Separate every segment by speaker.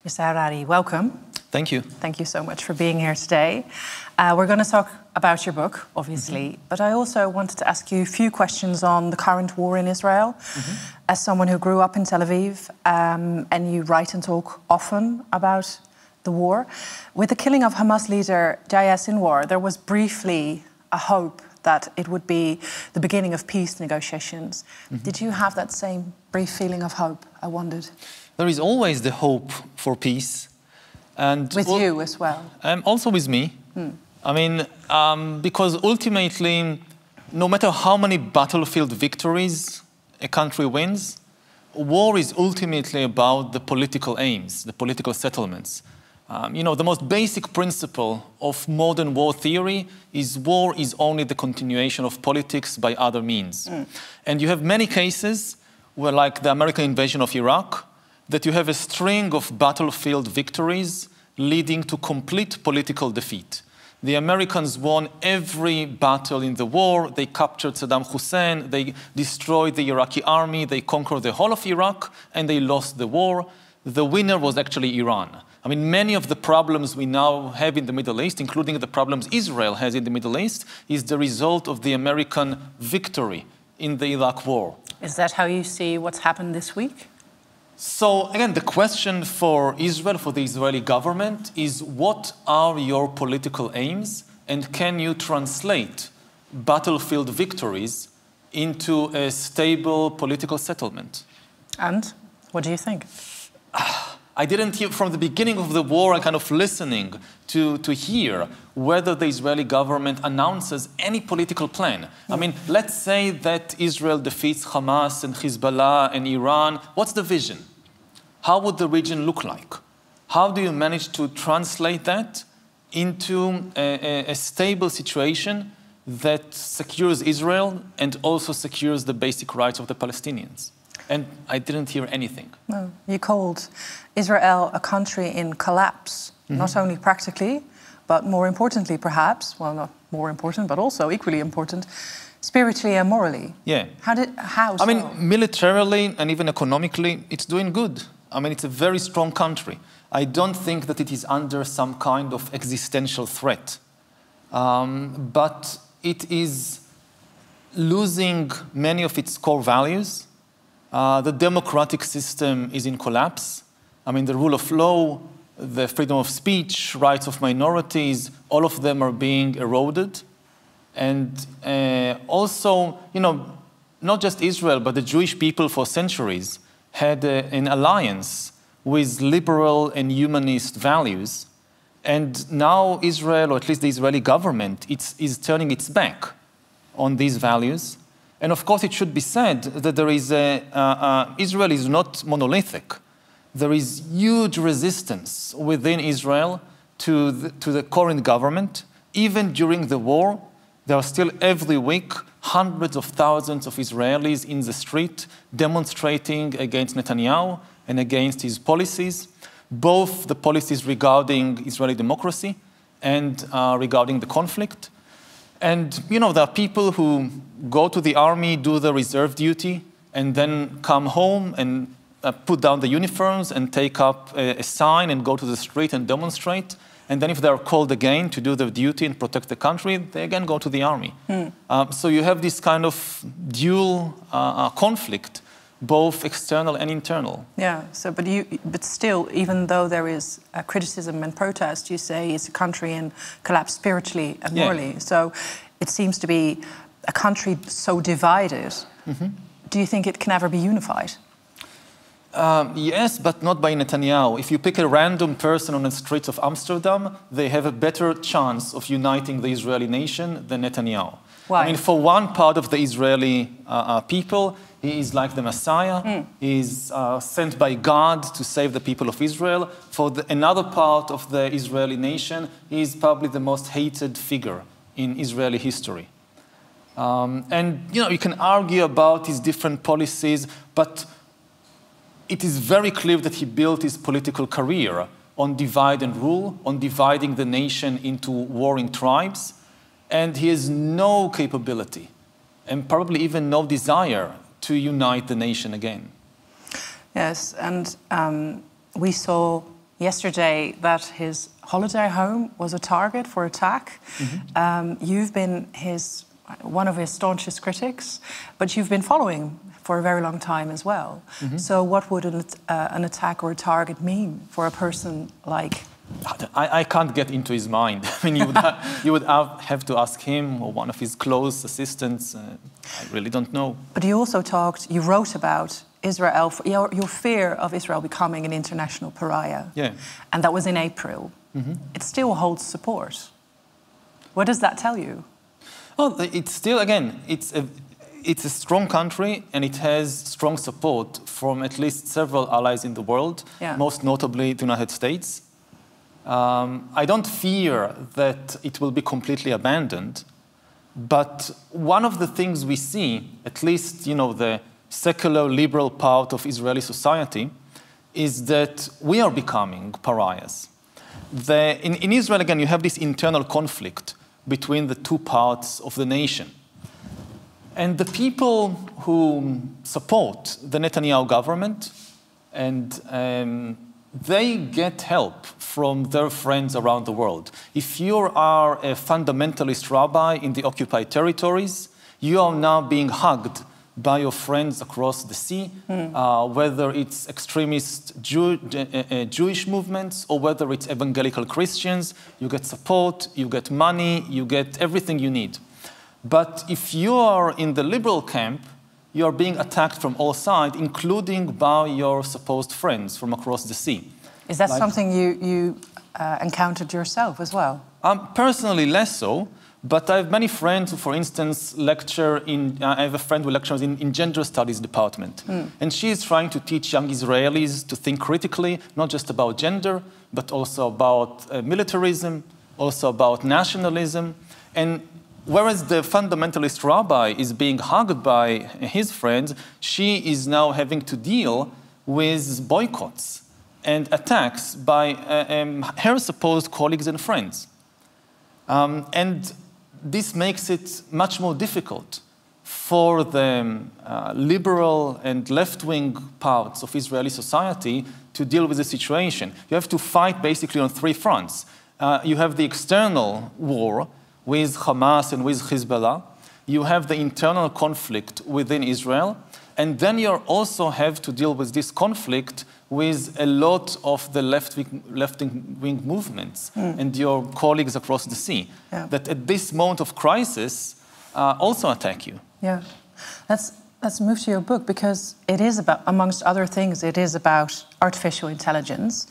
Speaker 1: Mr. Harari, welcome.
Speaker 2: Thank you.
Speaker 1: Thank you so much for being here today. We're going to talk about your book, obviously, but I also wanted to ask you a few questions on the current war in Israel. As someone who grew up in Tel Aviv, and you write and talk often about the war, with the killing of Hamas leader Yahya Sinwar, there was briefly a hope that it would be the beginning of peace negotiations. Did you have that same brief feeling of hope? I wondered.
Speaker 2: There is always the hope for peace. And
Speaker 1: with you as well?
Speaker 2: Also with me. I mean, because ultimately, no matter how many battlefield victories a country wins, war is ultimately about the political aims, the political settlements. You know, the most basic principle of modern war theory is war is only the continuation of politics by other means. And you have many cases where, like the American invasion of Iraq, that you have a string of battlefield victories leading to complete political defeat. The Americans won every battle in the war. They captured Saddam Hussein. They destroyed the Iraqi army. They conquered the whole of Iraq, and they lost the war. The winner was actually Iran. I mean, many of the problems we now have in the Middle East, including the problems Israel has in the Middle East, is the result of the American victory in the Iraq war.
Speaker 1: Is that how you see what's happened this week?
Speaker 2: So, again, the question for Israel, for the Israeli government, is what are your political aims, and can you translate battlefield victories into a stable political settlement?
Speaker 1: And what do you think?
Speaker 2: I didn't hear, from the beginning of the war, I'm kind of listening to hear whether the Israeli government announces any political plan. I mean, let's say that Israel defeats Hamas and Hezbollah and Iran. What's the vision? How would the region look like? How do you manage to translate that into a stable situation that secures Israel and also secures the basic rights of the Palestinians? And I didn't hear anything.
Speaker 1: No. You called Israel a country in collapse, not only practically, but more importantly, perhaps, well, not more important, but also equally important, spiritually and morally.
Speaker 2: Yeah.
Speaker 1: How so?
Speaker 2: I mean, militarily and even economically, it's doing good. I mean, it's a very strong country. I don't think that it is under some kind of existential threat. But it is losing many of its core values. The democratic system is in collapse. I mean, the rule of law, the freedom of speech, rights of minorities, all of them are being eroded. And also, you know, not just Israel, but the Jewish people for centuries had an alliance with liberal and humanist values. And now Israel, or at least the Israeli government, is turning its back on these values. And of course, it should be said that there is Israel is not monolithic. There is huge resistance within Israel to the current government. Even during the war, there are still every week hundreds of thousands of Israelis in the street demonstrating against Netanyahu and against his policies, both the policies regarding Israeli democracy and regarding the conflict. And, you know, there are people who go to the army, do the reserve duty, and then come home and put down the uniforms and take up a sign and go to the street and demonstrate. And then if they're called again to do their duty and protect the country, they again go to the army. So you have this kind of dual conflict, both external and internal.
Speaker 1: Yeah, so, but still, even though there is criticism and protest, you say it's a country in collapse spiritually and morally. Yeah. So it seems to be a country so divided. Do you think it can ever be unified?
Speaker 2: Yes, but not by Netanyahu. If you pick a random person on the streets of Amsterdam, they have a better chance of uniting the Israeli nation than Netanyahu.
Speaker 1: Why?
Speaker 2: I mean, for one part of the Israeli people, he is like the Messiah. He is sent by God to save the people of Israel. For another part of the Israeli nation, he is probably the most hated figure in Israeli history. And, you know, you can argue about his different policies, but it is very clear that he built his political career on divide and rule, on dividing the nation into warring tribes, and he has no capability, and probably even no desire, to unite the nation again.
Speaker 1: Yes, and we saw yesterday that his holiday home was a target for attack. You've been one of his staunchest critics, but you've been following for a very long time as well. So what would an attack or a target mean for a person like...
Speaker 2: I can't get into his mind. I mean, you would have to ask him or one of his close assistants. I really don't know.
Speaker 1: But you wrote about Israel, your fear of Israel becoming an international pariah.
Speaker 2: Yeah.
Speaker 1: And that was in April. It still holds support. What does that tell you?
Speaker 2: Well, it's still, again, it's a strong country and it has strong support from at least several allies in the world, most notably the United States. I don't fear that it will be completely abandoned, but one of the things we see, at least, the secular liberal part of Israeli society, is that we are becoming pariahs. In Israel, again, you have this internal conflict between the two parts of the nation. And the people who support the Netanyahu government, and they get help from their friends around the world. If you are a fundamentalist rabbi in the occupied territories, you are now being hugged by your friends across the sea, whether it's extremist Jewish movements or whether it's evangelical Christians. You get support, you get money, you get everything you need. But if you are in the liberal camp, you are being attacked from all sides, including by your supposed friends from across the sea.
Speaker 1: Is that something you encountered yourself as well?
Speaker 2: Personally, less so. But I have many friends who, for instance, lecture in... I have a friend who lectures in gender studies department. And she is trying to teach young Israelis to think critically, not just about gender, but also about militarism, also about nationalism. And whereas the fundamentalist rabbi is being hugged by his friends, she is now having to deal with boycotts and attacks by her supposed colleagues and friends. And this makes it much more difficult for the liberal and left-wing parts of Israeli society to deal with the situation. You have to fight basically on three fronts. You have the external war with Hamas and with Hezbollah. You have the internal conflict within Israel. And then you also have to deal with this conflict with a lot of the left-wing movements and your colleagues across the sea, that at this moment of crisis also attack you.
Speaker 1: Yeah. Let's move to your book, because it is about, amongst other things, it is about artificial intelligence,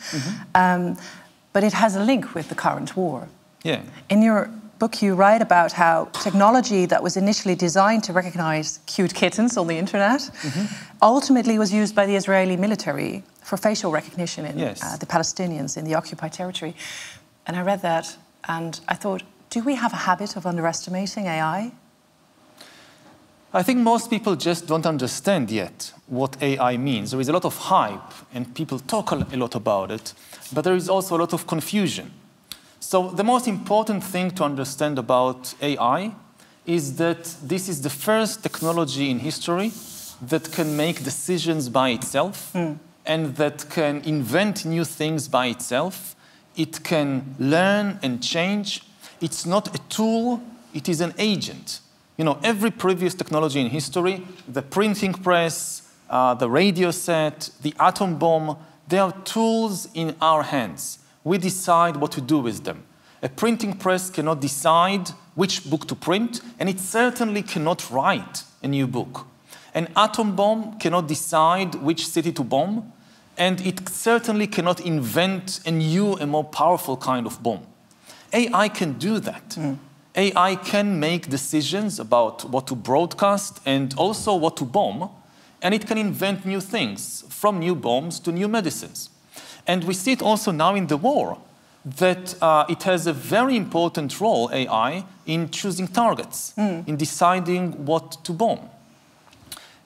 Speaker 1: but it has a link with the current war.
Speaker 2: Yeah.
Speaker 1: In your book, you write about how technology that was initially designed to recognize cute kittens on the internet ultimately was used by the Israeli military for facial recognition in the Palestinians in the occupied territory. And I read that and I thought, do we have a habit of underestimating AI?
Speaker 2: I think most people just don't understand yet what AI means. There is a lot of hype and people talk a lot about it, but there is also a lot of confusion. So the most important thing to understand about AI is that this is the first technology in history that can make decisions by itself and that can invent new things by itself. It can learn and change. It's not a tool, it is an agent. Every previous technology in history, the printing press, the radio set, the atom bomb, they are tools in our hands. We decide what to do with them. A printing press cannot decide which book to print, and it certainly cannot write a new book. An atom bomb cannot decide which city to bomb, and it certainly cannot invent a new and more powerful kind of bomb. AI can do that. AI can make decisions about what to broadcast and also what to bomb, and it can invent new things, from new bombs to new medicines. And we see it also now in the war, that it has a very important role, AI, in choosing targets, in deciding what to bomb.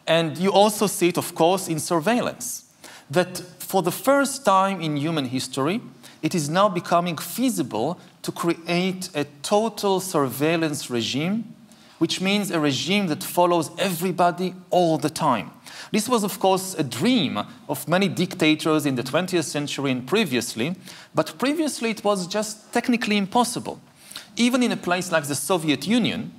Speaker 2: And you also see it, of course, in surveillance, that for the first time in human history, it is now becoming feasible to create a total surveillance regime which means a regime that follows everybody all the time. This was, of course, a dream of many dictators in the 20th century and previously, but previously it was just technically impossible. Even in a place like the Soviet Union,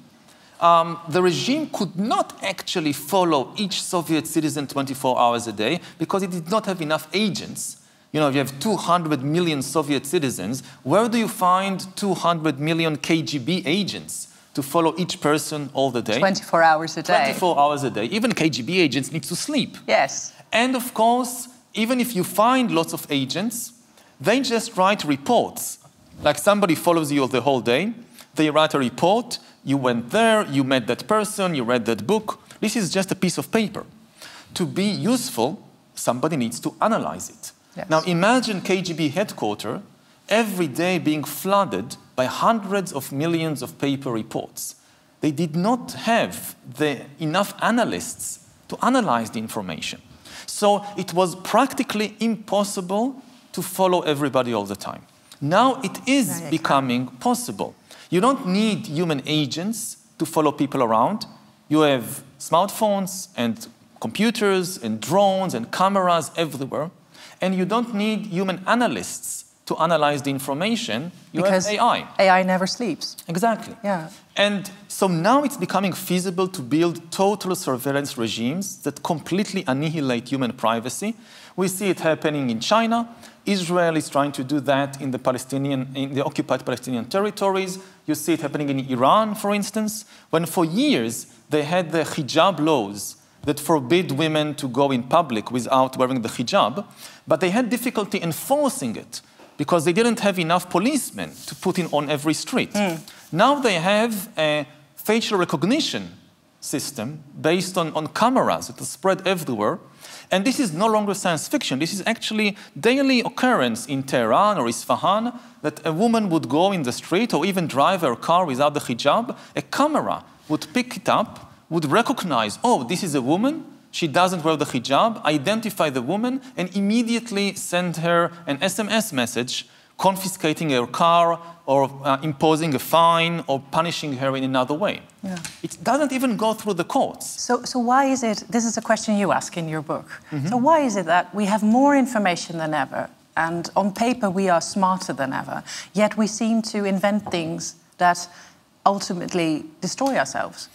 Speaker 2: the regime could not actually follow each Soviet citizen 24 hours a day because it did not have enough agents. You know, if you have 200 million Soviet citizens, where do you find 200 million KGB agents to follow each person all the day?
Speaker 1: 24 hours a day.
Speaker 2: 24 hours a day. Even KGB agents need to sleep.
Speaker 1: Yes.
Speaker 2: And of course, even if you find lots of agents, they just write reports. Like somebody follows you the whole day, they write a report, you went there, you met that person, you read that book. This is just a piece of paper. To be useful, somebody needs to analyze it.
Speaker 1: Yes.
Speaker 2: Now imagine KGB headquarters every day being flooded by hundreds of millions of paper reports. They did not have enough analysts to analyze the information. So it was practically impossible to follow everybody all the time. Now it is becoming possible. You don't need human agents to follow people around. You have smartphones and computers and drones and cameras everywhere. And you don't need human analysts to analyze the information. You have AI.
Speaker 1: AI never sleeps.
Speaker 2: Exactly.
Speaker 1: Yeah.
Speaker 2: And so now it's becoming feasible to build total surveillance regimes that completely annihilate human privacy. We see it happening in China. Israel is trying to do that in the occupied Palestinian territories. You see it happening in Iran, for instance, when for years they had the hijab laws that forbid women to go in public without wearing the hijab, but they had difficulty enforcing it because they didn't have enough policemen to put in on every street. Now they have a facial recognition system based on cameras that are spread everywhere. And this is no longer science fiction. This is actually daily occurrence in Tehran or Isfahan that a woman would go in the street or even drive her car without the hijab. A camera would pick it up, would recognize, oh, this is a woman, she doesn't wear the hijab, identify the woman, and immediately send her an SMS message confiscating her car or imposing a fine or punishing her in another way. Yeah. It doesn't even go through the courts.
Speaker 1: So why is it, this is a question you ask in your book, so why is it that we have more information than ever, and on paper we are smarter than ever, yet we seem to invent things that ultimately destroy ourselves?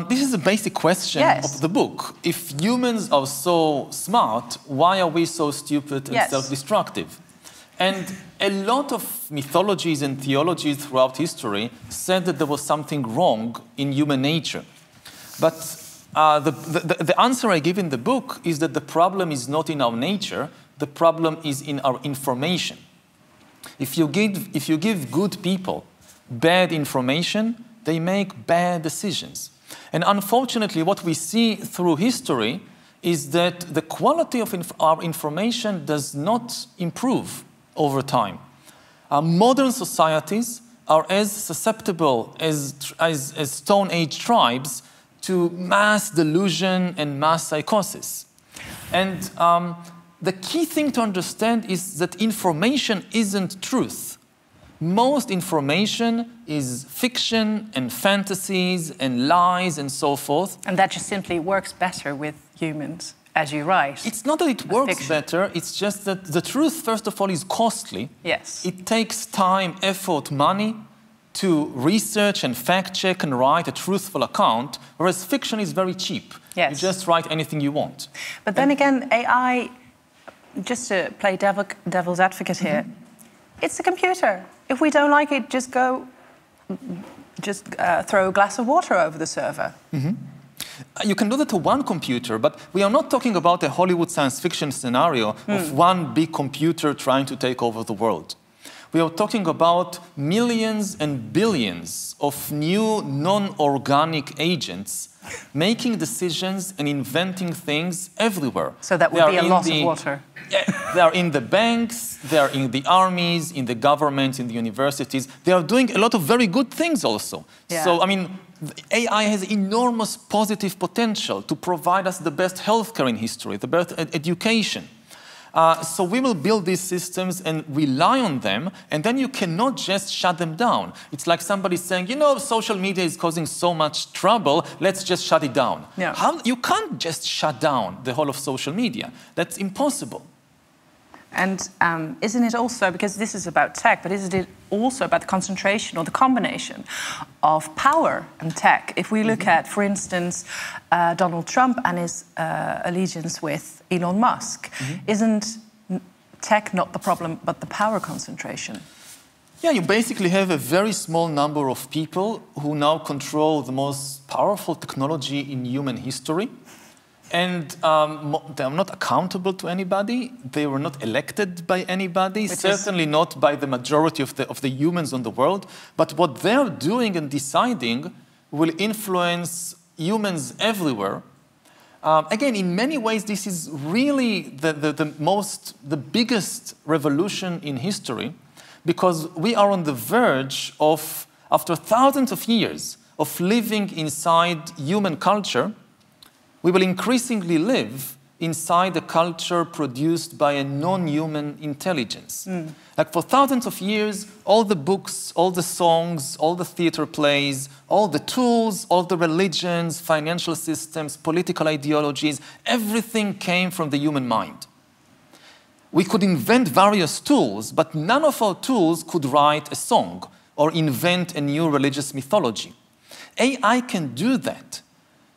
Speaker 2: This is a basic question of the book. If humans are so smart, why are we so stupid and self-destructive? And a lot of mythologies and theologies throughout history said that there was something wrong in human nature. But the answer I give in the book is that the problem is not in our nature, the problem is in our information. If you give good people bad information, they make bad decisions. And unfortunately, what we see through history is that the quality of our information does not improve over time. Modern societies are as susceptible as Stone Age tribes to mass delusion and mass psychosis. And the key thing to understand is that information isn't truth. Most information is fiction and fantasies and lies and so forth.
Speaker 1: And that just simply works better with humans, as you write.
Speaker 2: It's not that it works better, it's just that the truth, first of all, is costly.
Speaker 1: Yes.
Speaker 2: It takes time, effort, money to research and fact-check and write a truthful account, whereas fiction is very cheap.
Speaker 1: Yes.
Speaker 2: You just write anything you want.
Speaker 1: But then again, AI, just to play devil's advocate here, it's a computer. If we don't like it, just throw a glass of water over the server.
Speaker 2: You can do that to one computer, but we are not talking about a Hollywood science fiction scenario of one big computer trying to take over the world. We are talking about millions and billions of new non-organic agents making decisions and inventing things everywhere.
Speaker 1: So that would be a lot of water.
Speaker 2: They are in the banks, they are in the armies, in the governments, in the universities. They are doing a lot of very good things also.
Speaker 1: Yeah.
Speaker 2: So, I mean, AI has enormous positive potential to provide us the best healthcare in history, the best education. So we will build these systems and rely on them, and then you cannot just shut them down. It's like somebody saying, you know, social media is causing so much trouble, let's just shut it down.
Speaker 1: Yeah.
Speaker 2: You can't just shut down the whole of social media. That's impossible.
Speaker 1: And isn't it also, because this is about tech, but isn't it also about the concentration or the combination of power and tech? If we look at, for instance, Donald Trump and his allegiance with Elon Musk, isn't tech not the problem, but the power concentration?
Speaker 2: Yeah, you basically have a very small number of people who now control the most powerful technology in human history. And they are not accountable to anybody. They were not elected by anybody, certainly not by the majority of the humans on the world. But what they're doing and deciding will influence humans everywhere. Again, in many ways, this is really the biggest revolution in history, because we are on the verge of, after thousands of years of living inside human culture, we will increasingly live inside a culture produced by a non-human intelligence. Like for thousands of years, all the books, all the songs, all the theater plays, all the tools, all the religions, financial systems, political ideologies, everything came from the human mind. We could invent various tools, but none of our tools could write a song or invent a new religious mythology. AI can do that.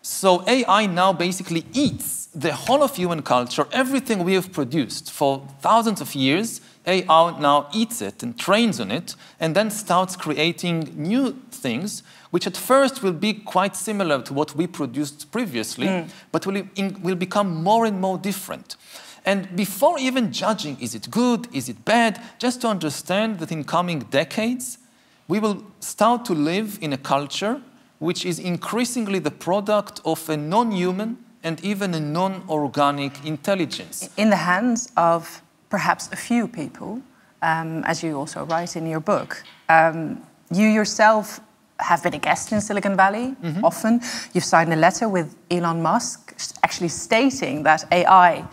Speaker 2: So AI now basically eats the whole of human culture, everything we have produced for thousands of years. AI now eats it and trains on it, and then starts creating new things, which at first will be quite similar to what we produced previously, but will become more and more different. And before even judging, is it good, is it bad, just to understand that in coming decades, we will start to live in a culture which is increasingly the product of a non-human and even a non-organic intelligence.
Speaker 1: In the hands of perhaps a few people, as you also write in your book. You yourself have been a guest in Silicon Valley often. You've signed a letter with Elon Musk actually stating that AI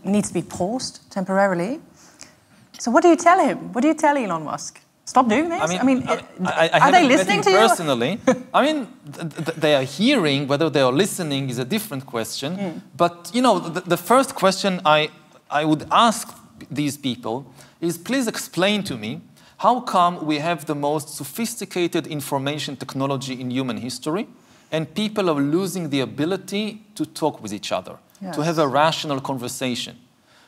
Speaker 1: needs to be paused temporarily. So what do you tell him? What do you tell Elon Musk? Stop doing this? Are they listening to you?
Speaker 2: Personally, they are hearing. Whether they are listening is a different question. But you know, the first question I would ask these people is, please explain to me, how come we have the most sophisticated information technology in human history, and people are losing the ability to talk with each other, to have a rational conversation?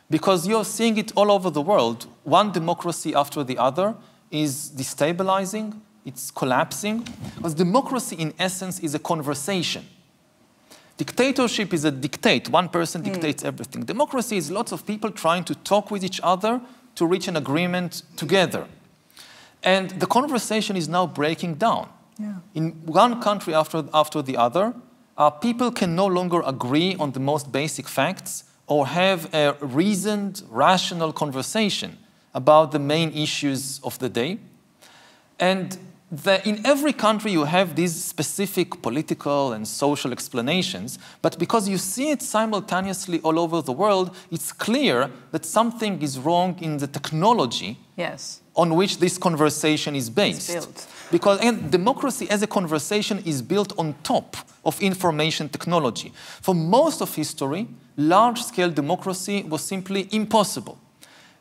Speaker 2: Because you're seeing it all over the world. One democracy after the other is destabilizing, it's collapsing. Because democracy, in essence, is a conversation. Dictatorship is a dictate. One person dictates everything. Democracy is lots of people trying to talk with each other to reach an agreement together. And the conversation is now breaking down. In one country after the other, people can no longer agree on the most basic facts or have a reasoned, rational conversation about the main issues of the day. And in every country you have these specific political and social explanations, but because you see it simultaneously all over the world, it's clear that something is wrong in the technology on which this conversation is based. Because democracy as a conversation is built on top of information technology. For most of history, large-scale democracy was simply impossible.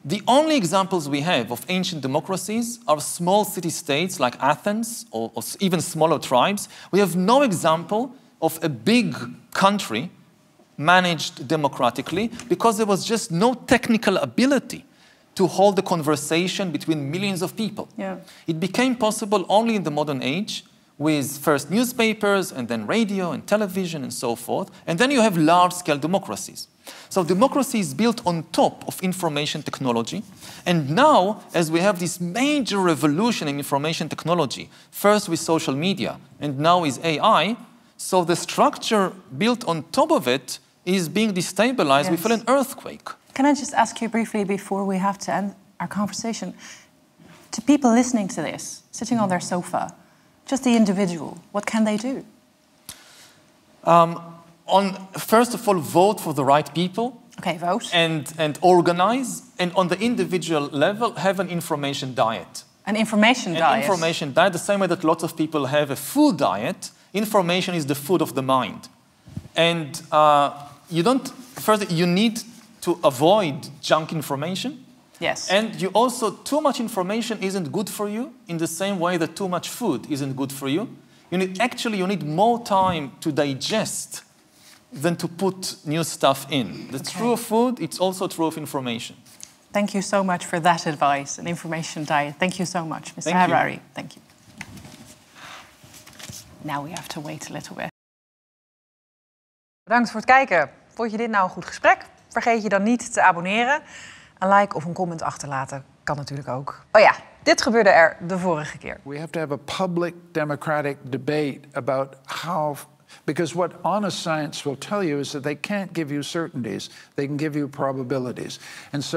Speaker 2: The only examples we have of ancient democracies are small city-states like Athens or even smaller tribes. We have no example of a big country managed democratically because there was just no technical ability to hold a conversation between millions of people. It became possible only in the modern age with first newspapers and then radio and television and so forth. And then you have large-scale democracies. So democracy is built on top of information technology. And now, as we have this major revolution in information technology, first with social media and now with AI, so the structure built on top of it is being destabilized. We feel an earthquake.
Speaker 1: Can I just ask you briefly before we have to end our conversation? To people listening to this, sitting on their sofa, just the individual, what can they do?
Speaker 2: First of all, vote for the right people.
Speaker 1: Okay, vote.
Speaker 2: And organize, and on the individual level, have an information diet.
Speaker 1: An information diet?
Speaker 2: An information diet, the same way that lots of people have a food diet, information is the food of the mind. And you need to avoid junk information.
Speaker 1: Yes.
Speaker 2: And you also, too much information isn't good for you in the same way that too much food isn't good for you. You need more time to digest than to put new stuff in. That's true of food, it's also true of information.
Speaker 1: Thank you so much for that advice, an information diet. Thank you so much, Mr. Harari. Thank you. Now we have to wait a little bit. Bedankt voor het kijken. Vond je dit nou een goed gesprek? Vergeet je dan niet te abonneren. Een like of een comment achterlaten kan natuurlijk ook. Oh ja, dit gebeurde er de vorige keer.
Speaker 3: We have to have a public democratic debate about how, because what honest science will tell you is that they can't give you certainties, they can give you probabilities. And so